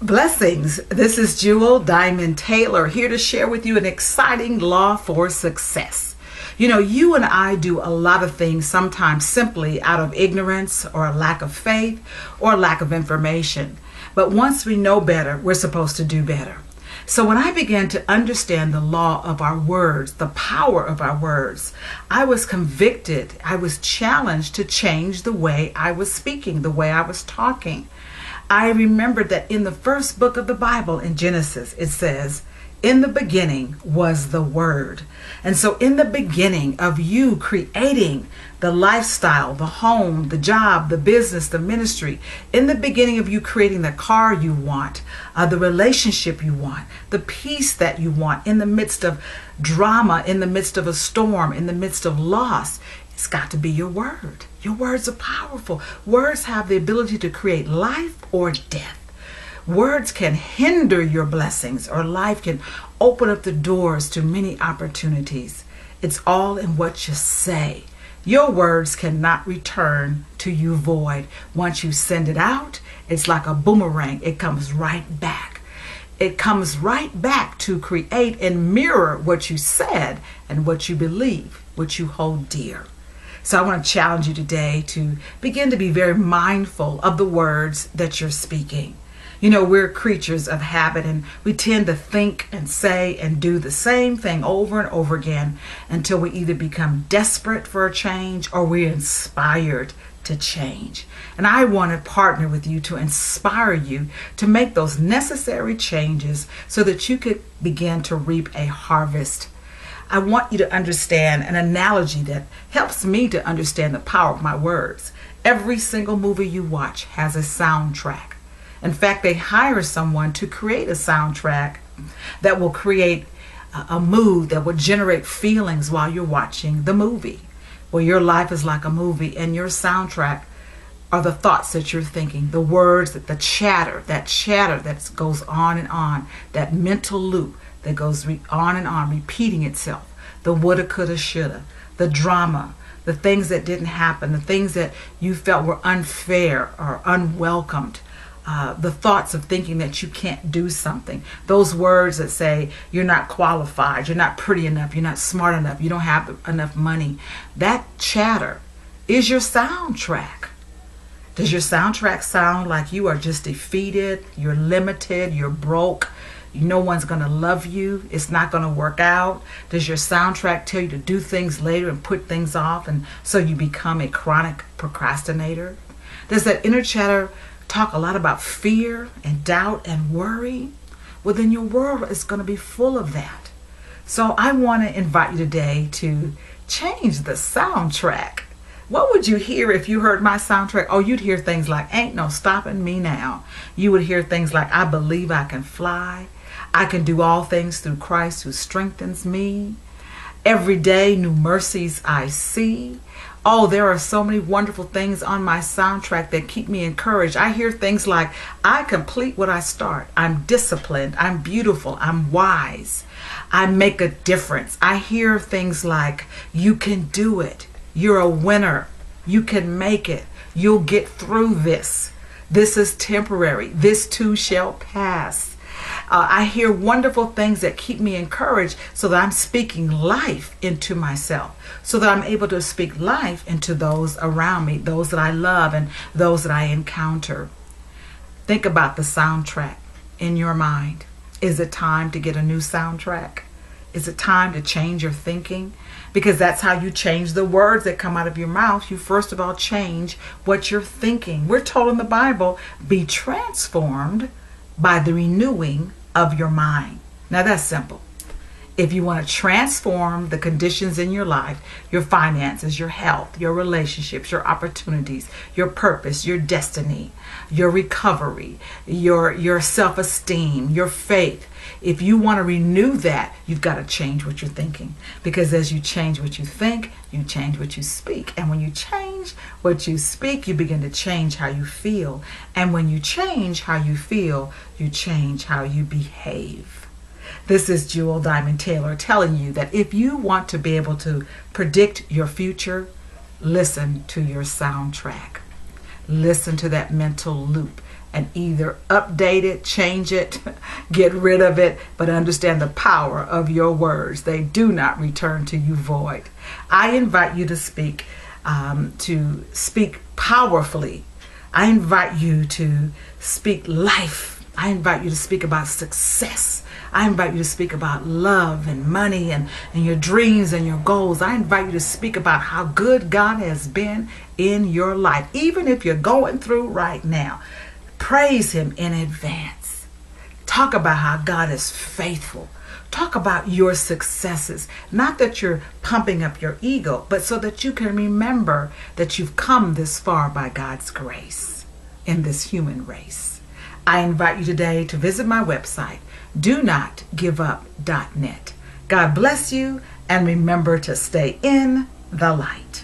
Blessings. This is Jewel Diamond Taylor here to share with you an exciting law for success. You know, you and I do a lot of things sometimes simply out of ignorance or a lack of faith or a lack of information. But once we know better, we're supposed to do better. So when I began to understand the law of our words, the power of our words, I was convicted, I was challenged to change the way I was speaking, the way I was talking. I remembered that in the first book of the Bible, in Genesis, it says, "In the beginning was the Word." And so in the beginning of you creating the lifestyle, the home, the job, the business, the ministry, in the beginning of you creating the car you want, the relationship you want, the peace that you want, in the midst of drama, in the midst of a storm, in the midst of loss, it's got to be your word. Your words are powerful. Words have the ability to create life or death. Words can hinder your blessings, or life can open up the doors to many opportunities. It's all in what you say. Your words cannot return to you void. Once you send it out, it's like a boomerang. It comes right back. It comes right back to create and mirror what you said and what you believe, what you hold dear. So I want to challenge you today to begin to be very mindful of the words that you're speaking. You know, we're creatures of habit, and we tend to think and say and do the same thing over and over again until we either become desperate for a change or we're inspired to change. And I want to partner with you to inspire you to make those necessary changes so that you could begin to reap a harvest. I want you to understand an analogy that helps me to understand the power of my words. Every single movie you watch has a soundtrack. In fact, they hire someone to create a soundtrack that will create a mood that will generate feelings while you're watching the movie. Well, your life is like a movie, and your soundtrack are the thoughts that you're thinking, the words, the chatter that goes on, that mental loop that goes on and on, repeating itself, the woulda, coulda, shoulda, the drama, the things that didn't happen, the things that you felt were unfair or unwelcomed, the thoughts of thinking that you can't do something, those words that say you're not qualified, you're not pretty enough, you're not smart enough, you don't have enough money. That chatter is your soundtrack. Does your soundtrack sound like you are just defeated, you're limited, you're broke, no one's going to love you, it's not going to work out? Does your soundtrack tell you to do things later and put things off, and so you become a chronic procrastinator? Does that inner chatter talk a lot about fear and doubt and worry? Well, then your world is going to be full of that. So I want to invite you today to change the soundtrack. What would you hear if you heard my soundtrack? Oh, you'd hear things like, "Ain't no stopping me now." You would hear things like, "I believe I can fly. I can do all things through Christ who strengthens me. Every day, new mercies I see." Oh, there are so many wonderful things on my soundtrack that keep me encouraged. I hear things like, "I complete what I start. I'm disciplined. I'm beautiful. I'm wise. I make a difference." I hear things like, "You can do it. You're a winner. You can make it. You'll get through this. This is temporary. This too shall pass." I hear wonderful things that keep me encouraged so that I'm speaking life into myself, so that I'm able to speak life into those around me, those that I love and those that I encounter. Think about the soundtrack in your mind. Is it time to get a new soundtrack? Is it time to change your thinking? Because that's how you change the words that come out of your mouth. You first of all change what you're thinking. We're told in the Bible, be transformed by the renewing of your mind. Now that's simple. If you want to transform the conditions in your life, your finances, your health, your relationships, your opportunities, your purpose, your destiny, your recovery, your self-esteem, your faith, if you want to renew that, you've got to change what you're thinking. Because as you change what you think, you change what you speak. And when you change what you speak, you begin to change how you feel. And when you change how you feel, you change how you behave. This is Jewel Diamond Taylor telling you that if you want to be able to predict your future, listen to your soundtrack. Listen to that mental loop. and either update it, change it, get rid of it, but understand the power of your words. They do not return to you void. I invite you to speak powerfully. I invite you to speak life. I invite you to speak about success. I invite you to speak about love and money and your dreams and your goals. I invite you to speak about how good God has been in your life. Even if you're going through right now, praise Him in advance. Talk about how God is faithful. Talk about your successes. Not that you're pumping up your ego, but so that you can remember that you've come this far by God's grace in this human race. I invite you today to visit my website, donotgiveup.net. God bless you, and remember to stay in the light.